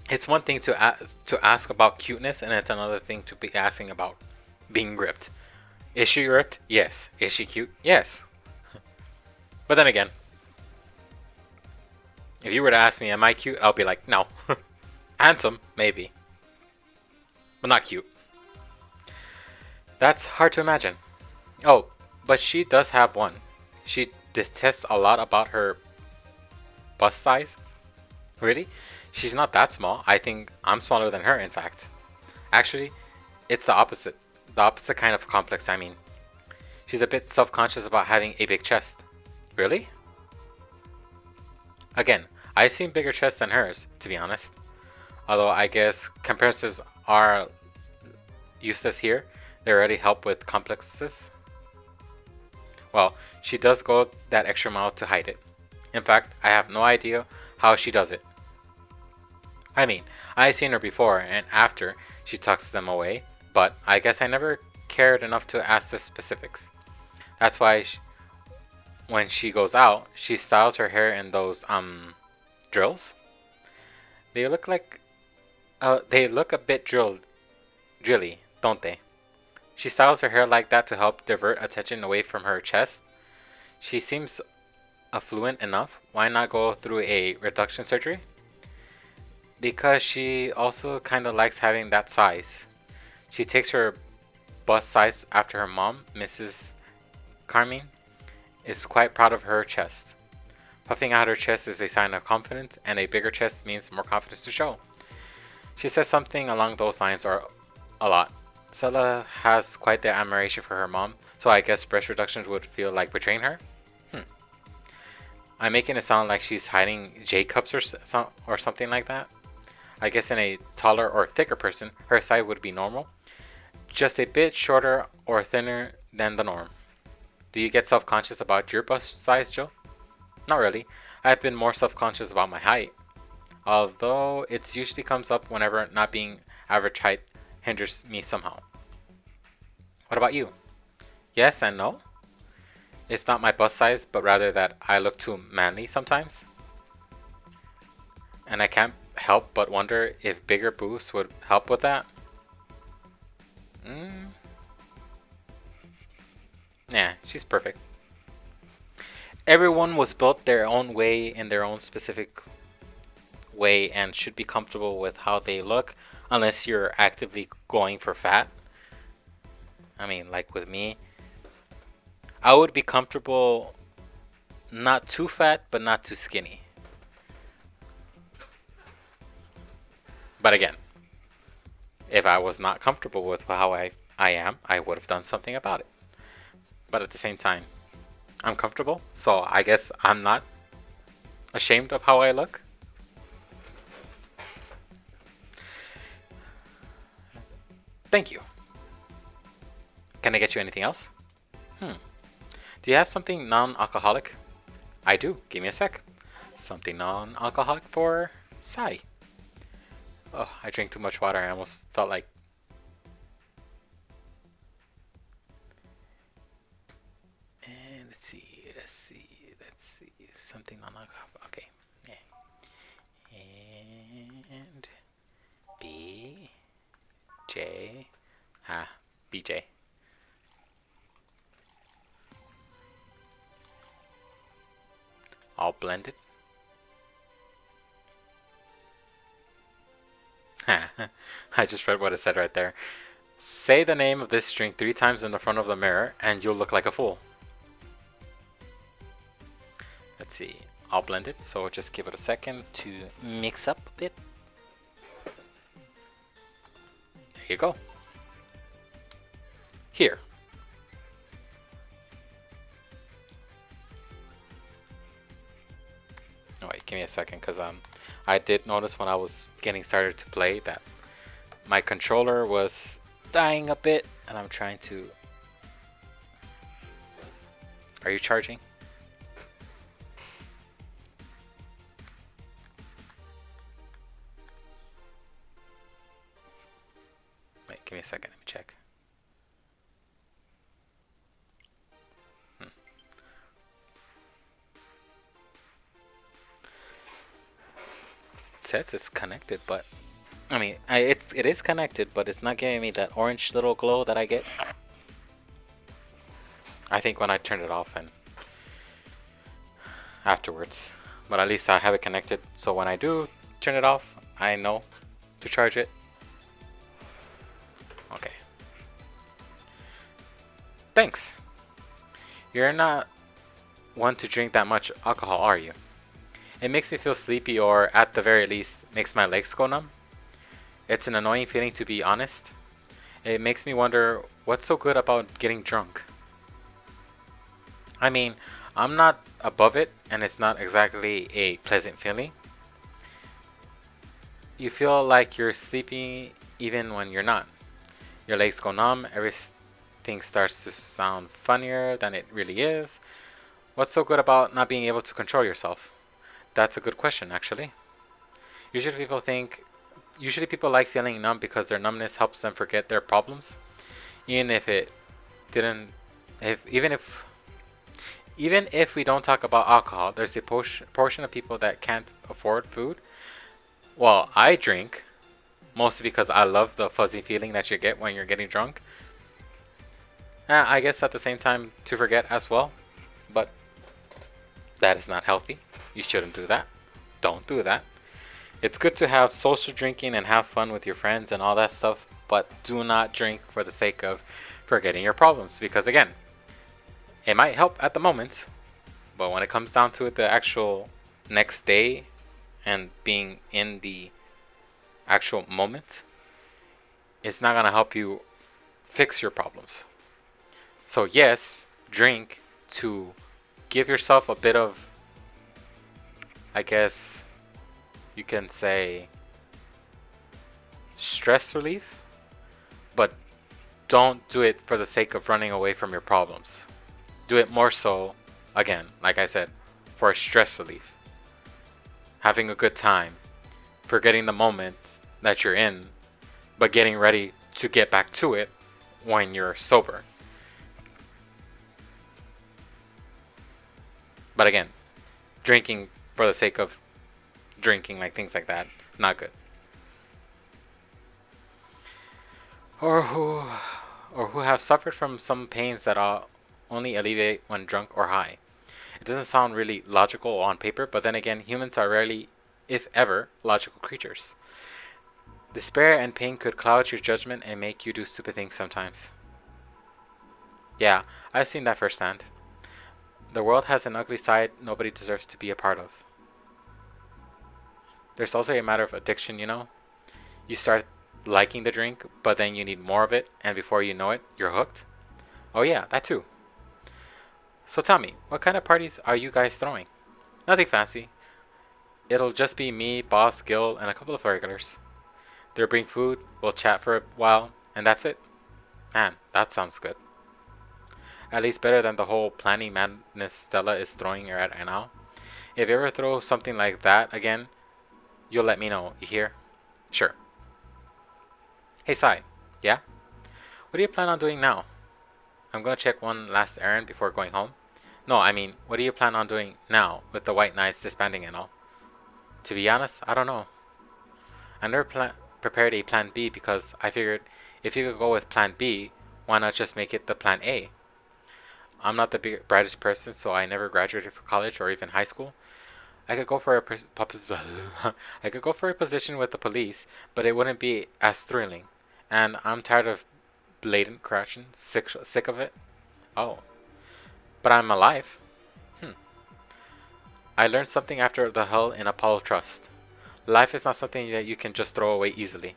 It's one thing to ask about cuteness, and it's another thing to be asking about being ripped. Is she ripped? Yes. Is she cute? Yes. But then again, if you were to ask me, am I cute? I'll be like, no. Handsome, maybe, but not cute. That's hard to imagine. Oh, but she does have one. She detests a lot about her bust size. Really? She's not that small. I think I'm smaller than her, in fact. Actually, it's the opposite. The opposite kind of complex, I mean. She's a bit self-conscious about having a big chest. Really? Again, I've seen bigger chests than hers, to be honest. Although I guess comparisons are useless here. They already help with complexes. Well, she does go that extra mile to hide it. In fact, I have no idea how she does it. I mean, I've seen her before and after she tucks them away, but I guess I never cared enough to ask the specifics. That's why when she goes out, she styles her hair in those drills. They look like they look a bit drilly, don't they? She styles her hair like that to help divert attention away from her chest. She seems affluent enough. Why not go through a reduction surgery? Because she also kind of likes having that size. She takes her bust size after her mom, Mrs. Carmine, is quite proud of her chest. Puffing out her chest is a sign of confidence, and a bigger chest means more confidence to show. She says something along those lines or a lot. Stella has quite the admiration for her mom, so I guess breast reductions would feel like betraying her? Hmm. I'm making it sound like she's hiding J cups or something like that. I guess in a taller or thicker person, her size would be normal, just a bit shorter or thinner than the norm. Do you get self-conscious about your bust size, Jill? Not really. I've been more self-conscious about my height, although it usually comes up whenever not being average height hinders me somehow. What about you? Yes and no. It's not my bust size, but rather that I look too manly sometimes. And I can't help but wonder if bigger boobs would help with that. Mm, yeah, she's perfect. Everyone was built their own way in their own specific way and should be comfortable with how they look unless you're actively going for fat. I mean, like with me, I would be comfortable not too fat but not too skinny. But again, if I was not comfortable with how I am, I would have done something about it. But at the same time, I'm comfortable, so I guess I'm not ashamed of how I look. Thank you. Can I get you anything else? Hmm. Do you have something non-alcoholic? I do. Give me a sec. Something non-alcoholic for Sai. Oh, I drank too much water. I almost felt like... And let's see. Something non-alcoholic. Okay. Yeah. And B J BJ. All blended. I just read what it said right there. Say the name of this drink 3 times in the front of the mirror and you'll look like a fool. Let's see. All blended, so just give it a second to mix up a bit. There you go. Here. Oh wait, give me a second, because I did notice when I was getting started to play that my controller was dying a bit, and I'm trying to... Are you charging? Wait, give me a second, let me check. says it's connected, but I mean, it is connected, but it's not giving me that orange little glow that I get. I think when I turn it off and afterwards, but at least I have it connected, so when I do turn it off, I know to charge it. Okay. Thanks. You're not one to drink that much alcohol, are you? It makes me feel sleepy, or at the very least, makes my legs go numb. It's an annoying feeling, to be honest. It makes me wonder what's so good about getting drunk. I mean, I'm not above it, and it's not exactly a pleasant feeling. You feel like you're sleepy even when you're not. Your legs go numb, everything starts to sound funnier than it really is. What's so good about not being able to control yourself? That's a good question, actually. Usually people like feeling numb because their numbness helps them forget their problems. Even if it didn't, if even if we don't talk about alcohol, there's a portion of people that can't afford food. Well, I drink, mostly because I love the fuzzy feeling that you get when you're getting drunk. I guess at the same time to forget as well, but that is not healthy. You shouldn't do that. Don't do that. It's good to have social drinking and have fun with your friends and all that stuff, but do not drink for the sake of forgetting your problems, because again, it might help at the moment, but when it comes down to it, the actual next day and being in the actual moment, it's not going to help you fix your problems. So yes, drink to give yourself a bit of, I guess you can say, stress relief, but don't do it for the sake of running away from your problems. Do it more so, again, like I said, for stress relief. Having a good time, forgetting the moment that you're in, but getting ready to get back to it when you're sober. But again, drinking for the sake of drinking, like things like that, not good. Or who have suffered from some pains that only alleviate when drunk or high. It doesn't sound really logical on paper, but then again, humans are rarely, if ever, logical creatures. Despair and pain could cloud your judgment and make you do stupid things sometimes. Yeah, I've seen that firsthand. The world has an ugly side nobody deserves to be a part of. There's also a matter of addiction, you know? You start liking the drink, but then you need more of it, and before you know it, you're hooked. Oh yeah, that too. So tell me, what kind of parties are you guys throwing? Nothing fancy. It'll just be me, Boss, Gil, and a couple of regulars. They'll bring food, we'll chat for a while, and that's it. Man, that sounds good. At least better than the whole planning madness Stella is throwing her at right now. If you ever throw something like that again, you'll let me know, you hear? Sure. Hey Sai, yeah? What do you plan on doing now? I'm gonna check one last errand before going home. No, I mean, what do you plan on doing now with the White Knights disbanding and all? To be honest, I don't know. I never prepared a plan B because I figured if you could go with plan B, why not just make it the plan A? I'm not the brightest person, so I never graduated from college or even high school. I could go for I could go for a position with the police, but it wouldn't be as thrilling. And I'm tired of blatant corruption, sick of it. Oh, but I'm alive. I learned something after the hell in Apollo Trust. Life is not something that you can just throw away easily.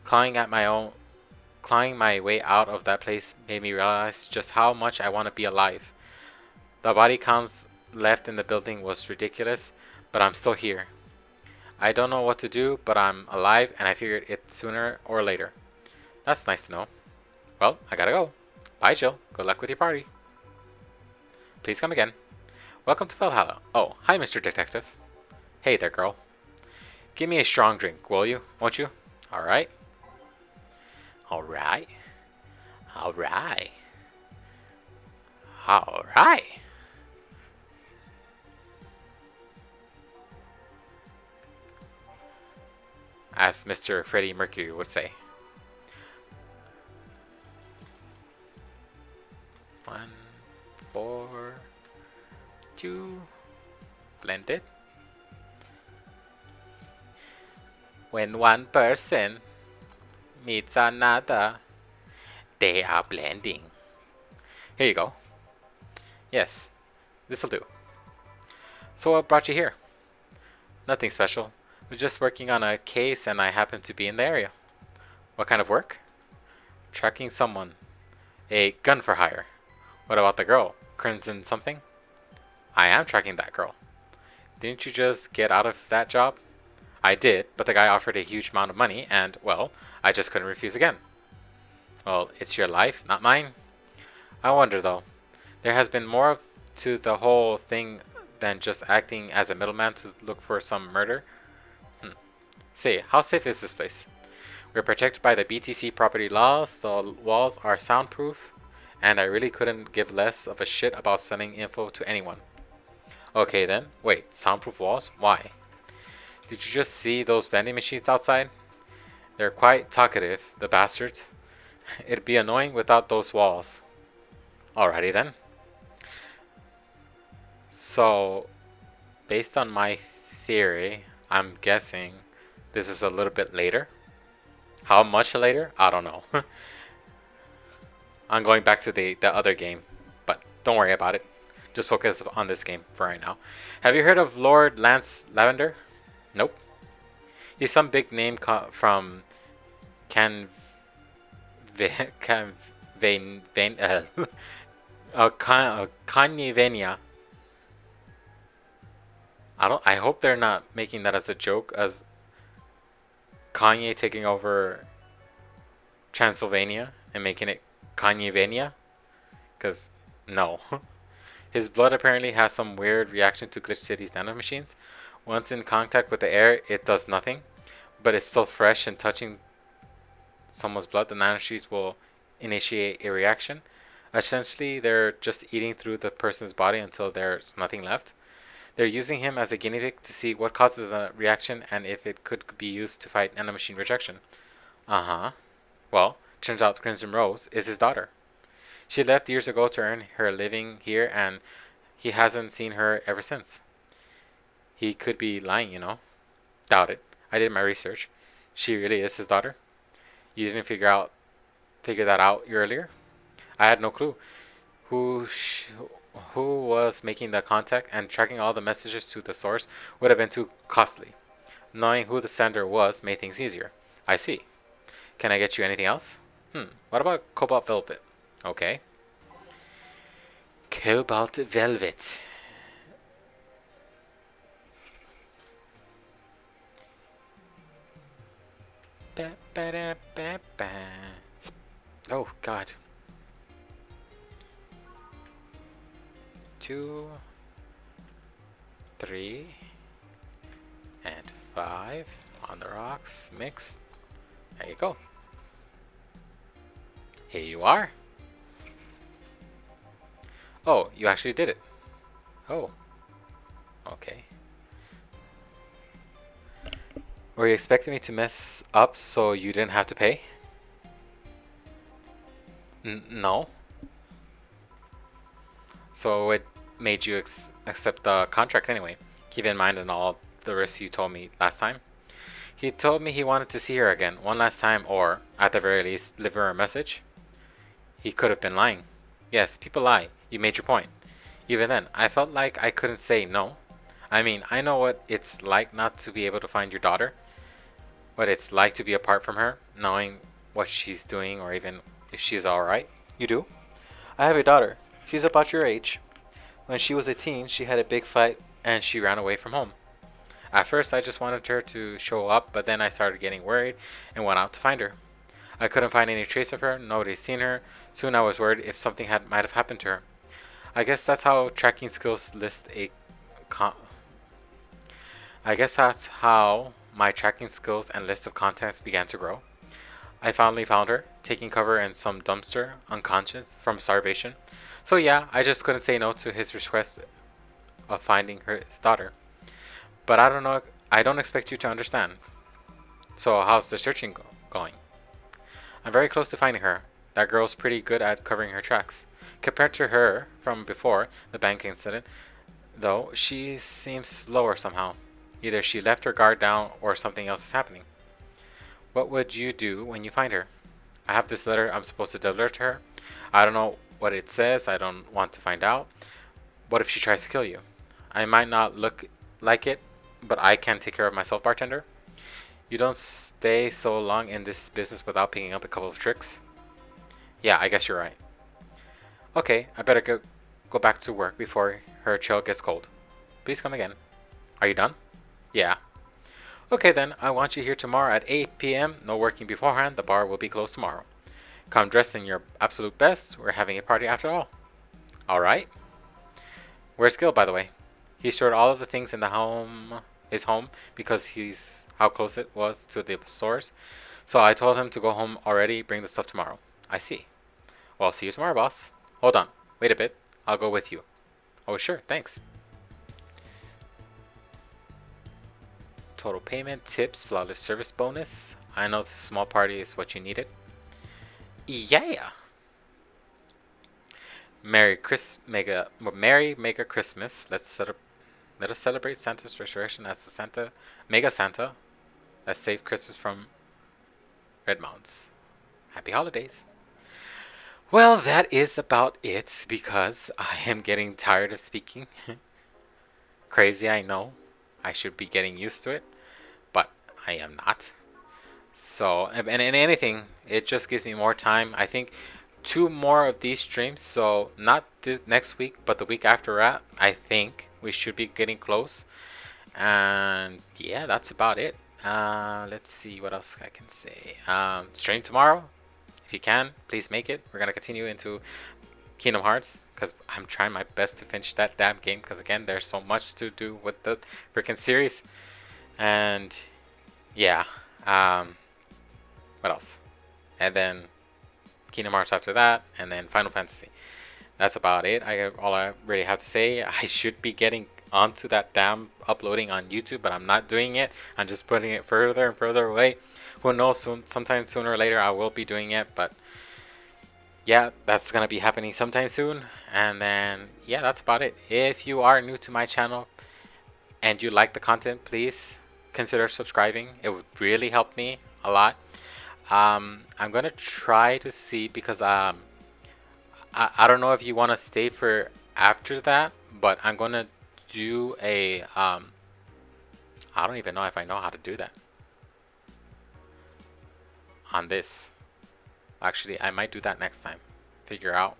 Clawing my way out of that place made me realize just how much I want to be alive. The body counts left in the building was ridiculous, but I'm still here. I don't know what to do, but I'm alive and I figured it sooner or later. That's nice to know. Well, I gotta go. Bye, Jill. Good luck with your party. Please come again. Welcome to Valhalla. Oh, hi, Mr. Detective. Hey there, girl. Give me a strong drink, will you? Won't you? Alright. Alright. Alright. Alright. as Mr. Freddie Mercury would say. 1, 4, 2, blended. When one person meets another, they are blending. Here you go. Yes, this'll do. So what brought you here? Nothing special. I was just working on a case and I happened to be in the area. What kind of work? Tracking someone. A gun for hire. What about the girl? Crimson something? I am tracking that girl. Didn't you just get out of that job? I did, but the guy offered a huge amount of money and, well, I just couldn't refuse again. Well, it's your life, not mine. I wonder though. There has been more to the whole thing than just acting as a middleman to look for some murder. Say, how safe is this place? We're protected by the BTC property laws, the walls are soundproof, and I really couldn't give less of a shit about sending info to anyone. Okay then, wait, soundproof walls? Why? Did you just see those vending machines outside? They're quite talkative, the bastards. It'd be annoying without those walls. Alrighty then. So, based on my theory, I'm guessing this is a little bit later. How much later? I don't know. I'm going back to the other game, but don't worry about it. Just focus on this game for right now. Have you heard of Lord Lance Lavender? Nope. He's some big name from Can Kanyevania. I hope they're not making that as a joke, as Kanye taking over Transylvania and making it Kanyevania, because no. His blood apparently has some weird reaction to Glitch City's nanomachines. Once in contact with the air, it does nothing, but it's still fresh and touching someone's blood, the nanomachines will initiate a reaction. Essentially, they're just eating through the person's body until there's nothing left. They're using him as a guinea pig to see what causes the reaction and if it could be used to fight nanomachine rejection. Uh-huh. Well, turns out Crimson Rose is his daughter. She left years ago to earn her living here, and he hasn't seen her ever since. He could be lying, you know. Doubt it. I did my research. She really is his daughter. You didn't figure that out earlier? I had no clue. Who was making the contact, and tracking all the messages to the source would have been too costly. Knowing who the sender was made things easier. I see. Can I get you anything else? What about Cobalt Velvet? Okay. Cobalt Velvet. Ba, ba, da, ba, ba. Oh, God. 2, 3, and 5 on the rocks, mixed. There you go. Here you are. Oh, you actually did it. Oh. Okay. Were you expecting me to mess up so you didn't have to pay? No. So it made you accept the contract anyway. Keep in mind and all the risks you told me last time. He told me he wanted to see her again one last time, or at the very least leave her a message. He could have been lying. Yes, people lie. You made your point. Even then, I felt like I couldn't say no. I mean, I know what it's like not to be able to find your daughter. What it's like to be apart from her, knowing what she's doing or even if she's alright. You do? I have a daughter. She's about your age. When she was a teen, she had a big fight and she ran away from home. At first, I just wanted her to show up, but then I started getting worried and went out to find her. I couldn't find any trace of her. Nobody's seen her. Soon I was worried if something might have happened to her. I guess that's how tracking skills list a I guess that's how my tracking skills and list of contacts began to grow. I finally found her, taking cover in some dumpster, unconscious from starvation. So yeah, I just couldn't say no to his request of finding his daughter. But I don't expect you to understand. So how's the searching going? I'm very close to finding her. That girl's pretty good at covering her tracks. Compared to her from before the bank incident, though, she seems slower somehow. Either she left her guard down or something else is happening. What would you do when you find her? I have this letter I'm supposed to deliver to her. I don't know what it says. I don't want to find out. What if she tries to kill you? I might not look like it, but I can take care of myself, bartender. You don't stay so long in this business without picking up a couple of tricks. Yeah, I guess you're right. Okay, I better go back to work before her chill gets cold. Please come again. Are you done? Yeah. Okay then, I want you here tomorrow at 8 p.m. No working beforehand. The bar will be closed tomorrow. Come dressed in your absolute best. We're having a party after all. Alright. Where's Gil, by the way? He stored all of the things in his home because he's how close it was to the source. So I told him to go home already, bring the stuff tomorrow. I see. Well, see you tomorrow, boss. Hold on. Wait a bit. I'll go with you. Oh, sure. Thanks. Total payment, tips, flawless service bonus. I know this small party is what you needed. Yeah. Merry Mega Christmas. Let us celebrate Santa's restoration as the Mega Santa that saved Christmas from Red Mounts. Happy holidays. Well, that is about it because I am getting tired of speaking. Crazy, I know. I should be getting used to it, but I am not. So, and in anything, it just gives me more time. I think 2 more of these streams, so not this next week, but the week after that, I think we should be getting close. And yeah, that's about it. Let's see what else I can say. Stream tomorrow. If you can, please make it. We're going to continue into Kingdom Hearts because I'm trying my best to finish that damn game because, again, there's so much to do with the freaking series. And yeah, what else? And then Kingdom Hearts after that, and then Final Fantasy. That's about it. All I really have to say. I should be getting onto that damn uploading on YouTube, but I'm not doing it. I'm just putting it further and further away. Who knows? Sometime sooner or later, I will be doing it. But yeah, that's gonna be happening sometime soon. And then yeah, that's about it. If you are new to my channel and you like the content, please consider subscribing. It would really help me a lot. I'm gonna try to see because I don't know if you want to stay for after that, but I'm gonna do a I don't even know if I know how to do that on this. Actually, I might do that next time. Figure out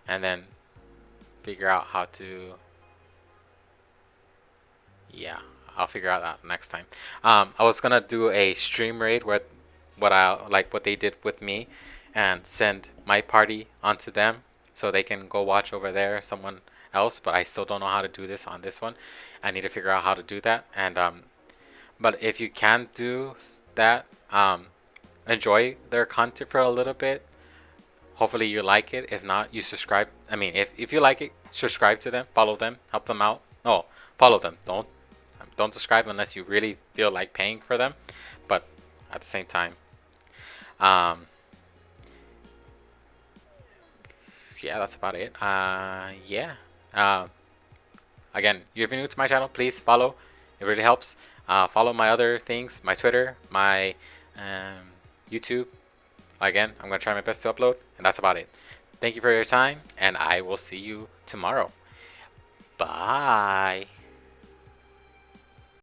and then figure out how to. Yeah, I'll figure out that next time. I was gonna do a stream raid where what they did with me and send my party onto them so they can go watch over there someone else, but I still don't know how to do this on this one. I need to figure out how to do that. And but if you can do that, enjoy their content for a little bit. Hopefully you like it. If not, you subscribe. I mean, if you like it, subscribe to them, follow them, help them out. No, follow them. Don't subscribe unless you really feel like paying for them. But at the same time, yeah, that's about it. Yeah. Again, if you're new to my channel, please follow. It really helps. Follow my other things, my Twitter, my YouTube. Again, I'm going to try my best to upload, and that's about it. Thank you for your time, and I will see you tomorrow. Bye.